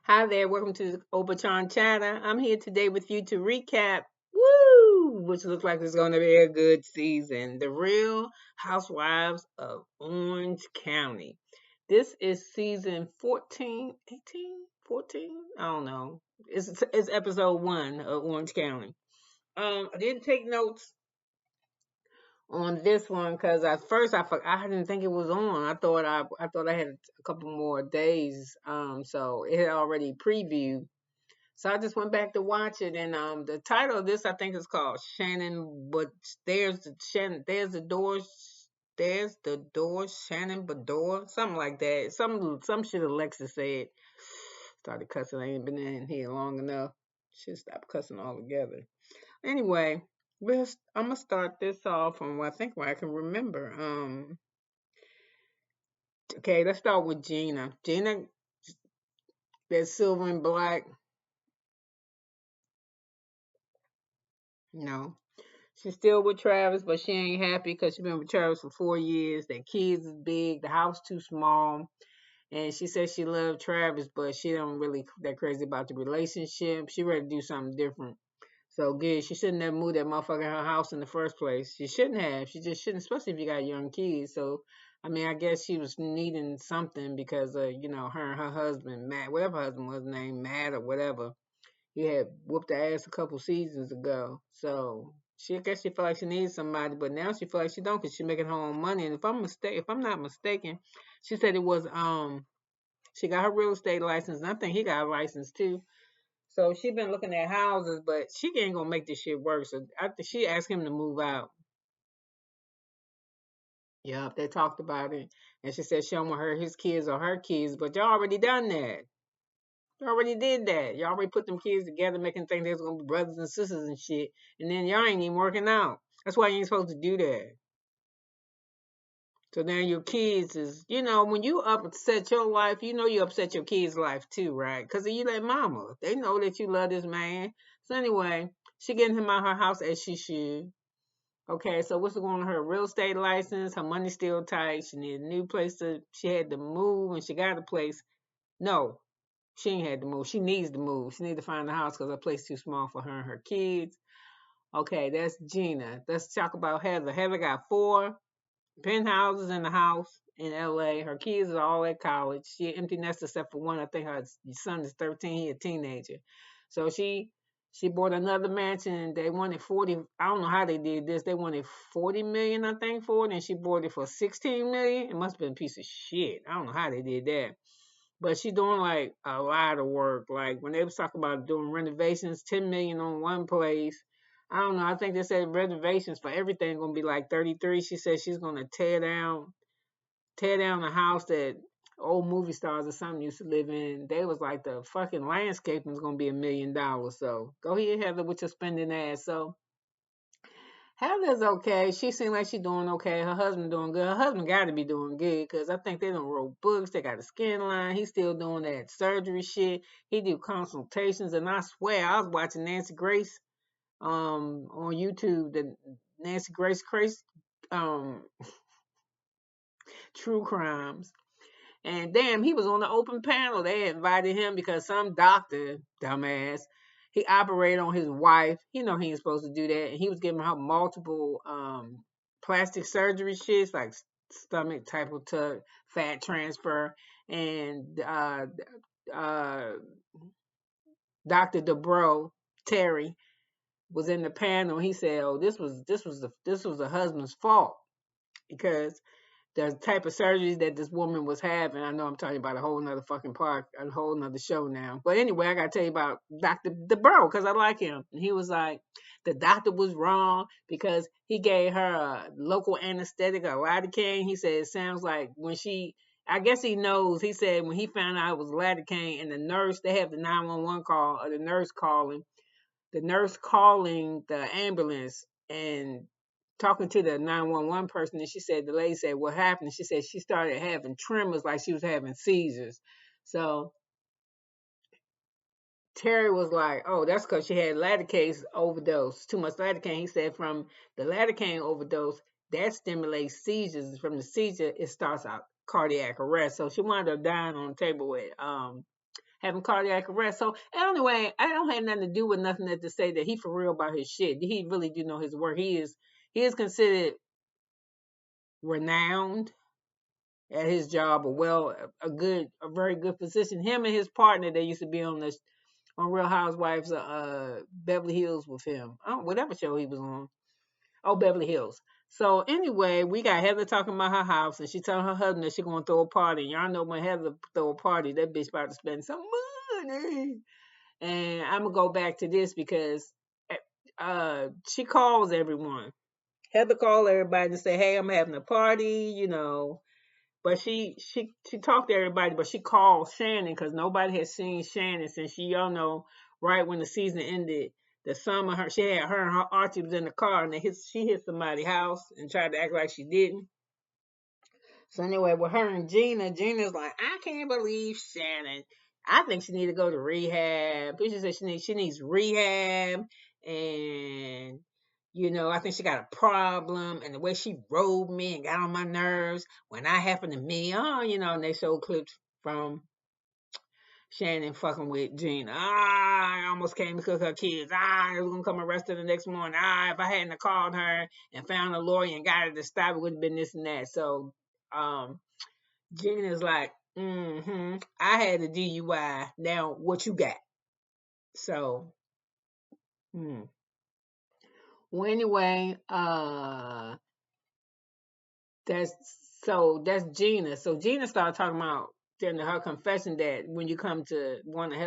Hi there, welcome to Obachanchatter. I'm here today with you to recap, woo, which looks like it's going to be a good season. The Real Housewives of Orange County. This is season 14, 18, 14. I don't know. It's episode 1 of Orange County. I didn't take notes on this one because at first I didn't think it was on. I thought I had a couple more days. So it had already previewed. So I just went back to watch it, and the title of this I think is called Shannon, but there's the door, Shannon Badore, something like that. Some shit Alexis said. Started cussing. I ain't been in here long enough. Should stop cussing altogether. Anyway, I'm gonna start this off from what I can remember. Okay, let's start with Gina. Gina, that silver and black. No, she's still with Travis, but she ain't happy because she been with Travis for 4 years. Their kids is big, the house too small, and she says she loved Travis, but she don't really that crazy about the relationship. She ready to do something different. So good. She shouldn't have moved that motherfucker in her house in the first place. She shouldn't have. She just shouldn't, especially if you got young kids. So, I mean, I guess she was needing something because, her and her husband, Matt, whatever her husband was named, Matt or whatever, he had whooped her ass a couple seasons ago. So, I guess she felt like she needed somebody, but now she feel like she don't because she's making her own money. And if I'm not mistaken, she said it was, she got her real estate license, and I think he got a license too. So she been looking at houses, but she ain't gonna make this shit work. So I think she asked him to move out. Yeah, they talked about it, and she said she don't want his kids or her kids, but y'all already done that. You already did that. You already put them kids together, making think there's gonna be brothers and sisters and shit, and then y'all ain't even working out. That's why you ain't supposed to do that. So now your kids is, when you upset your life, you upset your kids' life too, right? Because you let mama. They know that you love this man. So anyway, she getting him out her house as she should. Okay, so what's going on her real estate license? Her money's still tight. She need a new place she had to move and she got a place. No, she ain't had to move. She needs to move. She need to find a house because her place too small for her and her kids. Okay, that's Gina. Let's talk about Heather. Heather got 4 penthouses in the house in LA. Her kids are all at college. She empty nest except for one. I think her son is 13. He a teenager. So she bought another mansion. They wanted 40. I don't know how they did this. They wanted 40 million, I think, for it, and she bought it for 16 million. It must have been a piece of shit. I don't know how they did that. But she doing like a lot of work. Like when they was talking about doing renovations, 10 million on one place. I don't know. I think they said renovations for everything gonna be like 33. She said she's gonna tear down the house that old movie stars or something used to live in. They was like the fucking landscaping is gonna be $1 million. So go ahead, Heather, with your spending ass. So Heather's okay. She seems like she's doing okay. Her husband doing good. Her husband got to be doing good because I think they don't wrote books. They got a skin line. He's still doing that surgery shit. He do consultations, and I swear I was watching Nancy Grace on YouTube. The Nancy Grace um true crimes. And damn, he was on the open panel. They invited him because some doctor, dumbass, he operated on his wife. He ain't supposed to do that. And he was giving her multiple plastic surgery shits like stomach type of tuck, fat transfer. And uh, Dr. DeBro, Terry, was in the panel. He said, "Oh, this was the husband's fault because the type of surgeries that this woman was having." I know I'm talking about a whole nother fucking part, a whole nother show now. But anyway, I gotta tell you about Dr. DeBro because I like him. And he was like, the doctor was wrong because he gave her a local anesthetic, a lidocaine. He said it sounds like when I guess he knows. He said when he found out it was lidocaine and the nurse, they have the 911 call or the nurse calling the ambulance and talking to the 911 person, and the lady said, "What happened?" She said she started having tremors like she was having seizures. So Terry was like, "Oh, that's because she had lidocaine overdose, too much lidocaine." He said from the lidocaine overdose, that stimulates seizures. From the seizure, it starts out cardiac arrest. So she wound up dying on the table with having cardiac arrest. So anyway, I don't have nothing to do with nothing that to say that he for real about his shit. He really do know his work. He is considered renowned at his job, a very good physician. Him and his partner, they used to be on Real Housewives of Beverly Hills with him. Whatever show he was on. Oh, Beverly Hills. So anyway, we got Heather talking about her house, and she telling her husband that she gonna throw a party. Y'all know when Heather throw a party, that bitch about to spend some money. And I'm gonna go back to this because she calls everyone. Heather called everybody to say, "Hey, I'm having a party," But she talked to everybody, but she called Shannon because nobody had seen Shannon since y'all know right when the season ended. The summer she had her and her Archie was in the car and she hit somebody's house and tried to act like she didn't. So anyway, with her and Gina's like, I can't believe Shannon. I think she need to go to rehab. She said she needs rehab, and I think she got a problem, and the way she rode me and got on my nerves when that happened to me. And they showed clips from Shannon fucking with Gina. I almost came to cook her kids. I was gonna come arrest her the next morning. If I hadn't called her and found a lawyer and got her to stop, it would have been this and that. So, Gina's like, I had a DUI. Now, what you got? So, well, anyway, that's Gina. So Gina started talking about in her confession that when you come to one of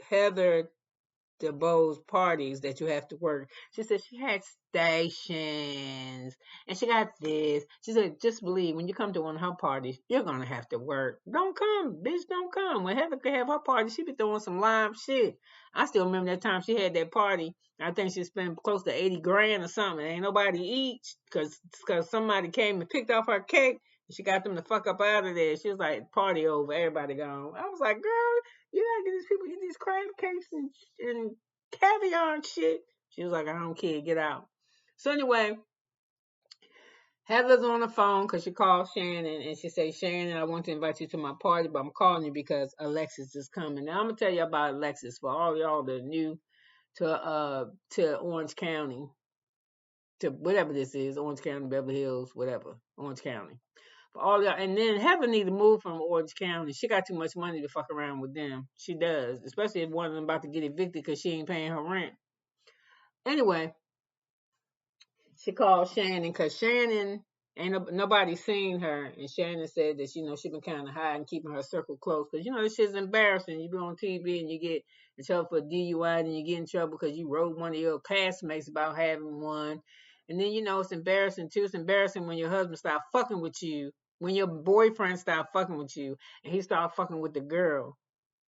Heather DeBoe's parties that you have to work. She said she had stations and she got this. She said, just believe when you come to one of her parties, you're gonna have to work. Don't come, bitch, don't come. When Heather could have her party, she be throwing some live shit. I still remember that time she had that party. I think she spent close to 80 grand or something. Ain't nobody eat because somebody came and picked off her cake. She got them the fuck up out of there. She was like, party over, everybody gone. I was like, girl, you gotta get these people get these crab cakes and caviar and shit. She was like, I don't care, get out. So anyway, Heather's on the phone because she called Shannon and she said, Shannon, I want to invite you to my party, but I'm calling you because Alexis is coming. Now I'm gonna tell you about Alexis for all y'all that are new to Orange County, to whatever this is, Orange County, Beverly Hills, whatever, Orange County. For all y'all, and then Heather need to move from Orange County. She got too much money to fuck around with them. She does, especially if one of them about to get evicted because she ain't paying her rent. Anyway, she called Shannon because Shannon ain't nobody seen her, and Shannon said that she been kind of hiding, keeping her circle close because this shit's embarrassing. You be on TV and you get in trouble for DUI, and you get in trouble because you wrote one of your classmates about having one, and then it's embarrassing too. It's embarrassing when your husband start fucking with you, when your boyfriend start fucking with you, and he start fucking with the girl.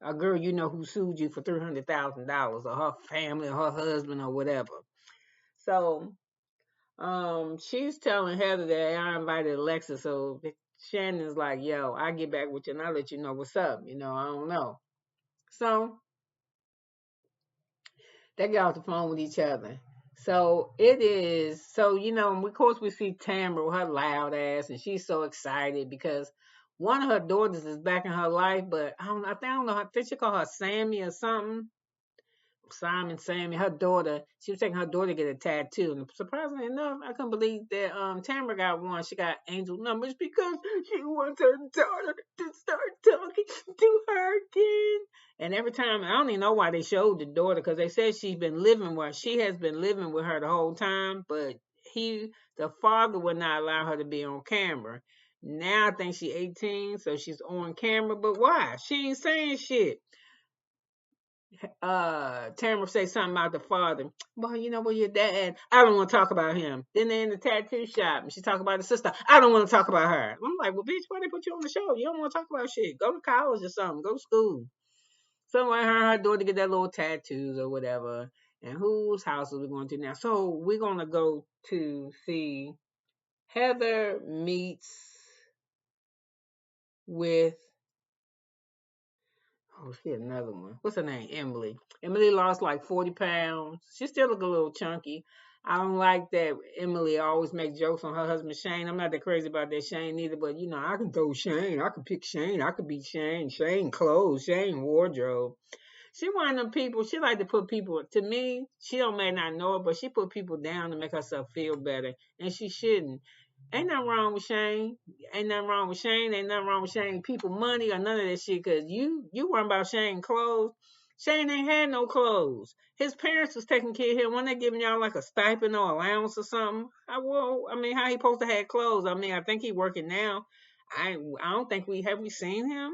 A girl who sued you for $300,000, or her family, or her husband, or whatever. So she's telling Heather that I invited Alexis, so Shannon's like, yo, I get back with you and I'll let you know what's up. I don't know. So they get off the phone with each other. So it is, of course we see Tamara with her loud ass, and she's so excited because one of her daughters is back in her life, but I don't know, I think she call her Sammy or something. Sammy, her daughter, she was taking her daughter to get a tattoo. And surprisingly enough, I couldn't believe that Tamara got one. She got angel numbers because she wants her daughter to start talking to her again. And every time, I don't even know why they showed the daughter because they said she has been living with her the whole time, but the father would not allow her to be on camera. Now I think she's 18, so she's on camera, but why? She ain't saying shit. Tamara say something about the father. Well, your dad, I don't want to talk about him. Then they're in the tattoo shop and she talk about the sister. I don't want to talk about her. I'm like, well, bitch, why they put you on the show? You don't want to talk about shit. Go to college or something. Go to school. So I heard her daughter get that little tattoos or whatever. And whose house are we going to now? So we're going to go to see Heather meets with, oh shit, another one. What's her name? Emily. Emily lost like 40 pounds. She still look a little chunky. I don't like that Emily always make jokes on her husband Shane. I'm not that crazy about that Shane either, but I can throw Shane. I can pick Shane. I could be Shane. Shane clothes. Shane wardrobe. She one of them people. She like to put people. To me, she don't may not know it, but she put people down to make herself feel better, and she shouldn't. Ain't nothing wrong with Shane. Ain't nothing wrong with Shane. Ain't nothing wrong with Shane people money or none of that shit. Cause you worrying about Shane clothes. Shane ain't had no clothes. His parents was taking care of him. When they giving y'all like a stipend or allowance or something. I mean, how he supposed to have clothes? I mean, I think he working now. I don't think we seen him.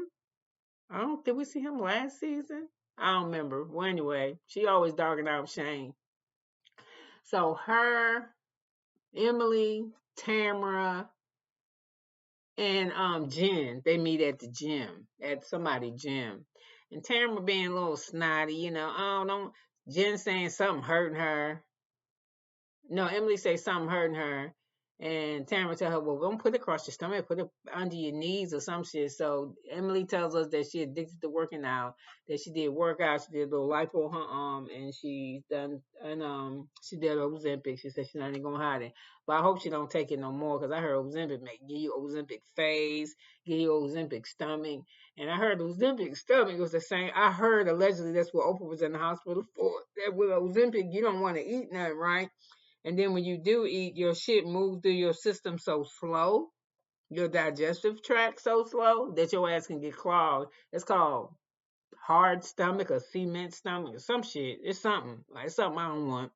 I don't did we see him last season? I don't remember. Well, anyway, she always dogging out Shane. So her, Emily, Tamara, and Jen, they meet at the gym, at somebody gym. And Tamara being a little snotty, oh don't Jen saying something hurting her. No, Emily say something hurting her, and Tamara tell her, "Well, don't put it across your stomach, put it under your knees or some shit." So Emily tells us that she addicted to working out, that she did workouts, she did a little lipo on her arm, and she did Ozempic. She said she's not even gonna hide it, but I hope she don't take it no more because I heard Ozempic give you Ozempic face, give you Ozempic stomach, and I heard Ozempic stomach was the same. I heard allegedly that's what Oprah was in the hospital for. That with Ozempic you don't want to eat nothing, right? And then when you do eat, your shit moves through your system so slow, your digestive tract so slow that your ass can get clogged. It's called hard stomach or cement stomach or some shit. It's something. Like something I don't want.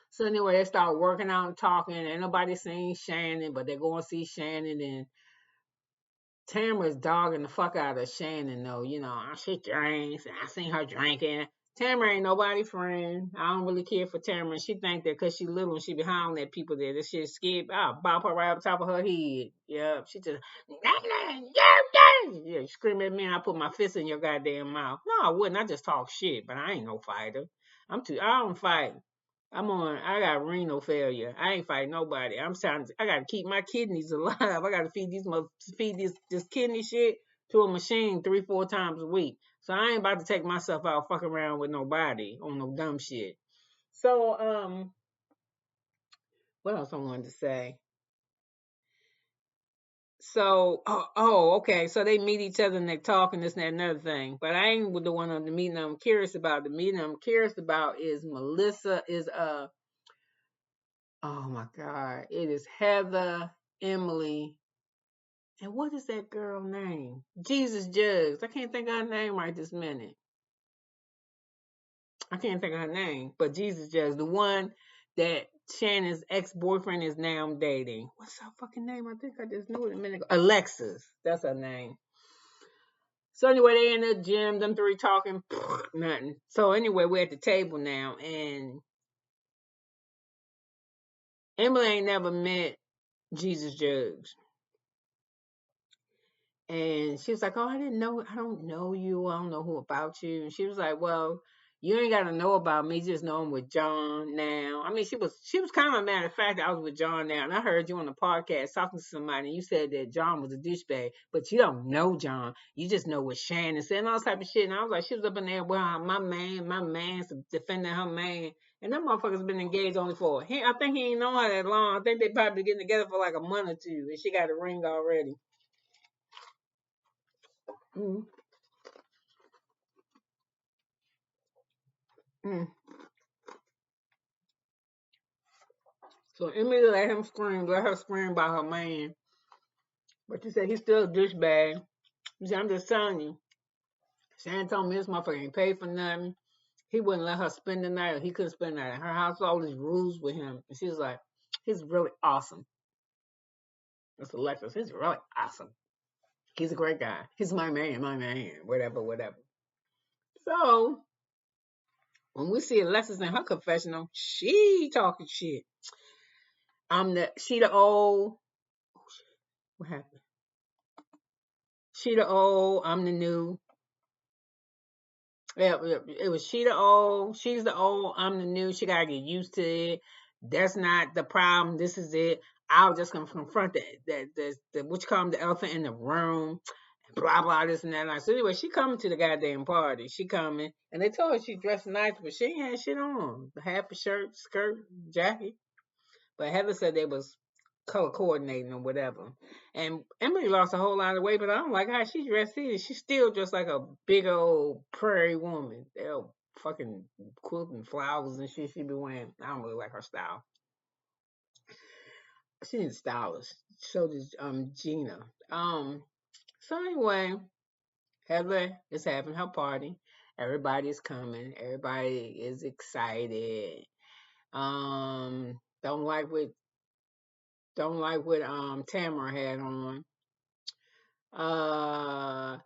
So anyway, they start working out and talking. Ain't nobody seeing Shannon, but they go and see Shannon, and Tamara's dogging the fuck out of Shannon though. She drinks and I seen her drinking. Tamara ain't nobody friend. I don't really care for Tamara. She think that because she little and she behind that people there, this shit skip. I'll bop her right up top of her head. Yeah, she just yeah, scream at me and I put my fist in your goddamn mouth. No, I wouldn't. I just talk shit, but I ain't no fighter. I don't fight. I got renal failure. I ain't fighting nobody. I gotta keep my kidneys alive. I gotta feed this kidney shit to a machine 3-4 times a week. So I ain't about to take myself out fucking around with nobody on no dumb shit. So, what else I wanted to say? So, okay. So they meet each other and they talk and this and that and another thing. But I ain't with the one on the meeting I'm curious about. The meeting I'm curious about is Melissa is oh my God. It is Heather, Emily, and what is that girl name? Jesus Jugs. I can't think of her name right this minute. I can't think of her name, but Jesus Jugs, the one that Shannon's ex-boyfriend is now dating. What's her fucking name? I think I just knew it a minute ago. Alexis. That's her name. So anyway, they in the gym, them three talking, nothing. So anyway, we're at the table now, and Emily ain't never met Jesus Jugs. And she was like, "Oh, I don't know you. I don't know who about you." And she was like, "Well, you ain't gotta know about me. Just know I'm with John now." I mean, she was kind of a matter of fact that I was with John now. And I heard you on the podcast talking to somebody, and you said that John was a douchebag, but you don't know John. You just know what Shannon said and all type of shit. And I was like, she was up in there with my man's defending her man. And that motherfucker's been engaged only for I think he ain't known her that long. I think they probably getting together for like a month or two, and she got a ring already. Mm. Mm. So Emily let her scream about her man. But she said he's still a douchebag. She said, I'm just telling you. Shannon told me this motherfucker ain't paid for nothing. He wouldn't let her spend the night, or he couldn't spend the night at her house, all these rules with him. And she was like, he's really awesome. That's Alexis. He's really awesome. He's a great guy. He's my man, whatever, whatever. So when we see Alexis in her confessional, she talking shit. She the old, what happened? She the old, I'm the new. Yeah, it was she the old, she's the old, I'm the new. She gotta get used to it. That's not the problem. This is it. I was just gonna confront the what you call them, the elephant in the room. blah blah this and that. So anyway, she coming to the goddamn party. She coming, and they told her she dressed nice, but she ain't had shit on. Half a shirt, skirt, jacket. But Heather said they was color coordinating or whatever. And Emily lost a whole lot of weight, but I don't like how she dressed either. She's still just like a big old prairie woman. They're fucking quilting flowers and shit she be wearing. I don't really like her style. She needs a stylist. So does Gina. So anyway, Heather is having her party. Everybody's coming. Everybody is excited. Don't like what Tamara had on. Uh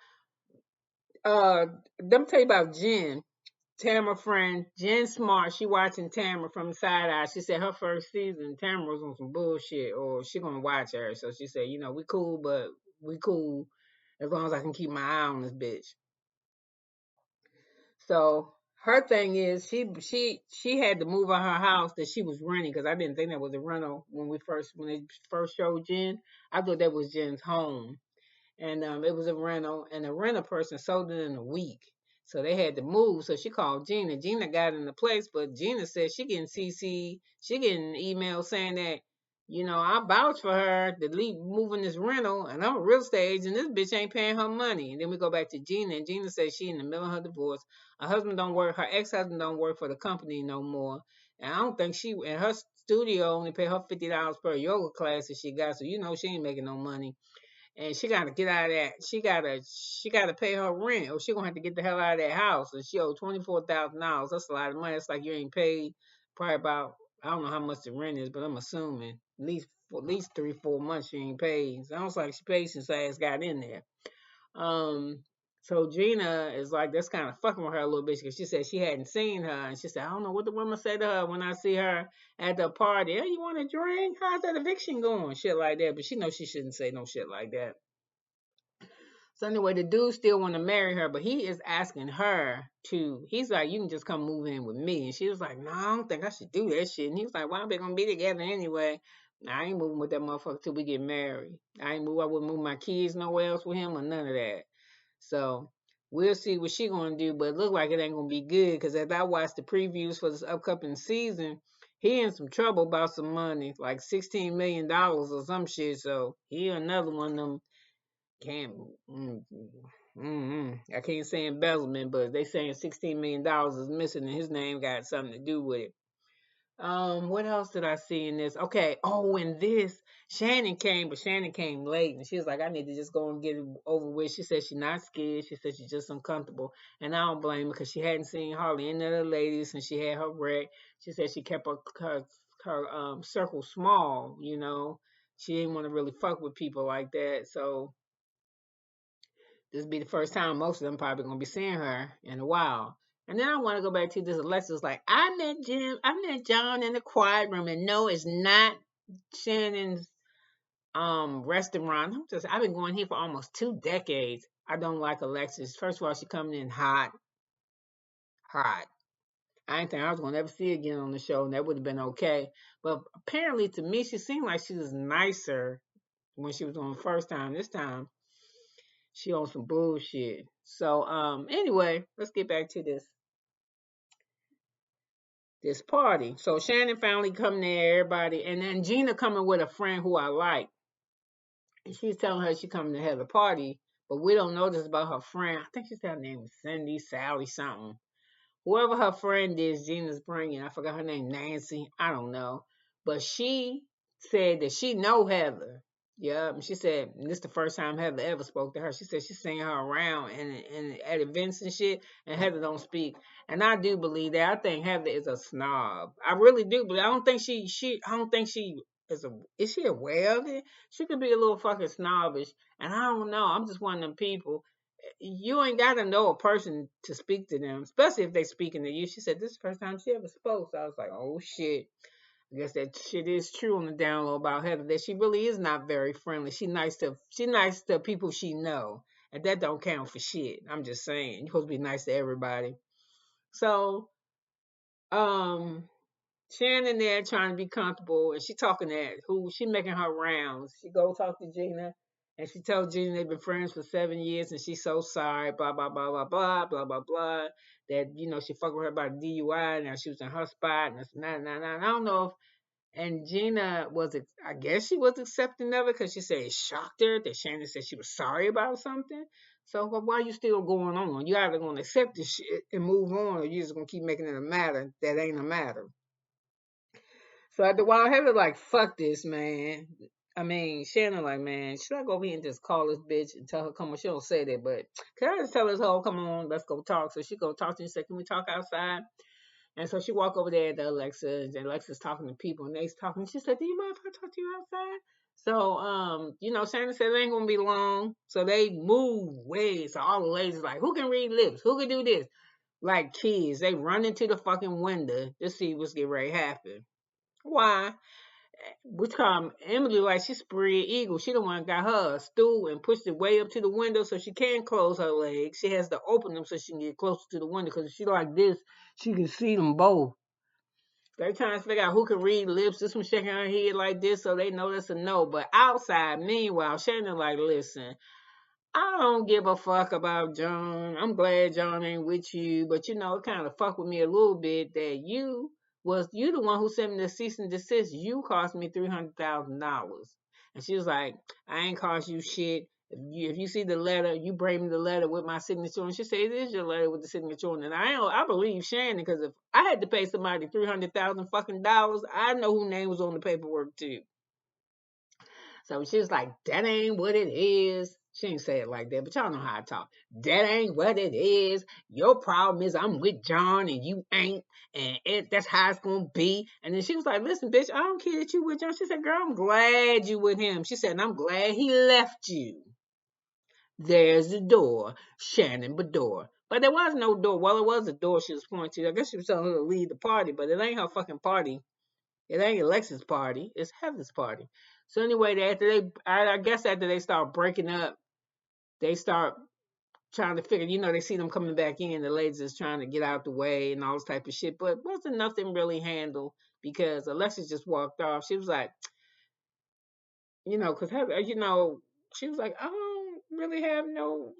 let me tell you about Jen. Tamara friend, Jen Smart, she watching Tamara from the side eye. She said her first season, Tamara was on some bullshit, or she gonna watch her. So she said, we cool, but we cool as long as I can keep my eye on this bitch. So her thing is she had to move out her house that she was renting, because I didn't think that was a rental when they first showed Jen. I thought that was Jen's home, and it was a rental, and the renter person sold it in a week. So they had to move. So she called Gina. Gina got in the place, but Gina said she getting CC, she getting emails saying that, I vouch for her to leave moving this rental, and I'm a real estate agent. This bitch ain't paying her money. And then we go back to Gina, and Gina says she in the middle of her divorce. Her ex-husband don't work for the company no more. And I don't think and her studio only pay her $50 per yoga class that she got. So she ain't making no money, and she gotta get out of that. She gotta pay her rent, or she gonna have to get the hell out of that house. And she owed $24,000. That's a lot of money. It's like you ain't paid probably about, I don't know how much the rent is, but I'm assuming at least 3-4 months she ain't paid. Sounds like she paid since I got in there. Um, so Gina is like, that's kind of fucking with her a little bit, because she said she hadn't seen her, and she said, I don't know what the woman say to her when I see her at the party. Hey, you want a drink? How's that eviction going? Shit like that. But she knows she shouldn't say no shit like that. So anyway, the dude still want to marry her, but he is asking her to. He's like, you can just come move in with me, and she was like, no, I don't think I should do that shit. And he was like, why are we gonna be together anyway? I ain't moving with that motherfucker till we get married. I wouldn't move my kids nowhere else with him or none of that. So we'll see what she gonna do, but it look like it ain't gonna be good, because as I watched the previews for this upcoming season, he in some trouble about some money, like $16 million or some shit. So he another one of them can't. I can't say embezzlement, but they saying $16 million is missing, and his name got something to do with it. What else did I see in this? Okay. Oh, and this, Shannon came, but Shannon came late, and she was like, I need to just go and get it over with. She said she's not scared. She said she's just uncomfortable. And I don't blame her, because she hadn't seen hardly any of the ladies since she had her wreck. She said she kept her circle. She didn't want to really fuck with people like that. So this will be the first time most of them probably gonna be seeing her in a while. And then I want to go back to this. Alexis like, I met John in the quiet room, and no, it's not Shannon's restaurant. I've been going here for almost 2 decades. I don't like Alexis. First of all, she coming in hot. Hot. I didn't think I was gonna ever see her again on the show, and that would have been okay. But apparently to me, she seemed like she was nicer when she was on the first time. This time she on some bullshit. So anyway, let's get back to this party. So Shannon finally come there, everybody, and then Gina coming with a friend who I like. And she's telling her she coming to have a party, but we don't know this about her friend. I think she said her name was Cindy, Sally, something. Whoever her friend is, Gina's bringing. I forgot her name, Nancy. I don't know, but she said that she know Heather. Yeah, and she said this is the first time Heather ever spoke to her. She said she's seeing her around and at events and shit, and Heather don't speak. And I do believe that. I think Heather is a snob. I really do, but I don't think I don't think she is she aware of it? She could be a little fucking snobbish, and I don't know. I'm just one of them people. You ain't got to know a person to speak to them, especially if they speaking to you. She said this is the first time she ever spoke. So I was like, oh shit. I guess that shit is true on the down low about Heather, that she really is not very friendly. She nice to people she know. And that don't count for shit. I'm just saying. You're supposed to be nice to everybody. So, um, Shannon there trying to be comfortable, and she talking at who she making her rounds. She go talk to Gina, And she told Gina they've been friends for 7 years and she's so sorry, blah, blah, blah, blah, blah, blah, blah, blah. That, she fucked with her about a DUI. Now she was in her spot. And I don't know if, and Gina I guess she was accepting of it because she said it shocked her that Shannon said she was sorry about something. So why are you still going on? You either going to accept this shit and move on or you just going to keep making it a matter that ain't a matter. So after a while, Heather like, fuck this, man. I mean, Shannon like, man, should I go over here and just call this bitch and tell her come on? She don't say that, but can I just tell this hoe, come on, let's go talk? So she go talk to me, say, can we talk outside? And so she walk over there to Alexis, and Alexis talking to people, and they's talking. She said, do you mind if I talk to you outside? So, Shannon said it ain't gonna be long. So they move ways. So all the ladies like, who can read lips? Who can do this? Like kids, they run into the fucking window to see what's getting ready to happen. Why? Which come Emily like she spread eagle. She the one got her a stool and pushed it way up to the window so she can close her legs. She has to open them so she can get closer to the window because if she like this, she can see them both. They trying to figure out who can read lips. This one shaking her head like this so they know that's a no. But outside, meanwhile, Shannon like, listen, I don't give a fuck about John. I'm glad John ain't with you, but it kind of fuck with me a little bit that you the one who sent me the cease and desist. You cost me $300,000, and she was like, I ain't cost you shit. If you see the letter, you bring me the letter with my signature. And she said, it is your letter with the signature. And I believe Shannon because if I had to pay somebody $300,000 fucking dollars, I know who name was on the paperwork too. So she was like, that ain't what it is. She didn't say it like that, but y'all know how I talk. That ain't what it is. Your problem is I'm with John and you ain't, and that's how it's gonna be. And then she was like, listen, bitch, I don't care that you with John. She said, girl, I'm glad you with him. She said, and I'm glad he left you. There's the door, Shannon Badore. But there was no door. Well, it was a door she was pointing to. I guess she was telling her to leave the party, but it ain't her fucking party. It ain't Alexis' party. It's Heather's party. So anyway, I guess after they start breaking up, they start trying to figure. They see them coming back in. The ladies is trying to get out the way and all this type of shit, but wasn't nothing really handled because Alexis just walked off. She was like, because Heather, she was like, I don't really have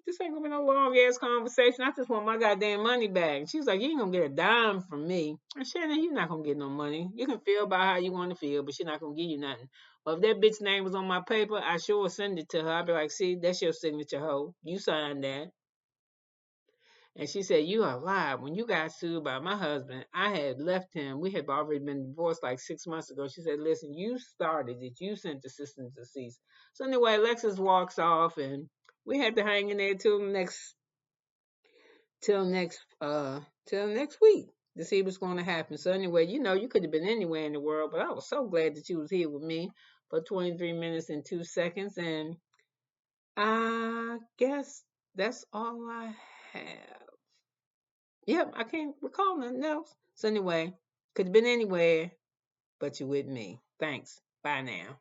this ain't gonna be no long ass conversation. I just want my goddamn money back. And she was like, you ain't gonna get a dime from me. And Shannon, you're not gonna get no money. You can feel about how you want to feel, but she's not gonna give you nothing. But if that bitch name was on my paper, I sure would send it to her. I'd be like, see, that's your signature, hoe. You signed that. And she said, you are live. When you got sued by my husband, I had left him. We had already been divorced like 6 months ago. She said, listen, you started it. You sent the system to cease. So anyway, Alexis walks off and we had to hang in there till next till next week to see what's going to happen. So anyway, you could have been anywhere in the world, but I was so glad that you was here with me for 23 minutes and 2 seconds. And I guess that's all I have. Yep, I can't recall nothing else. So anyway, could have been anywhere, but you with me. Thanks. Bye now.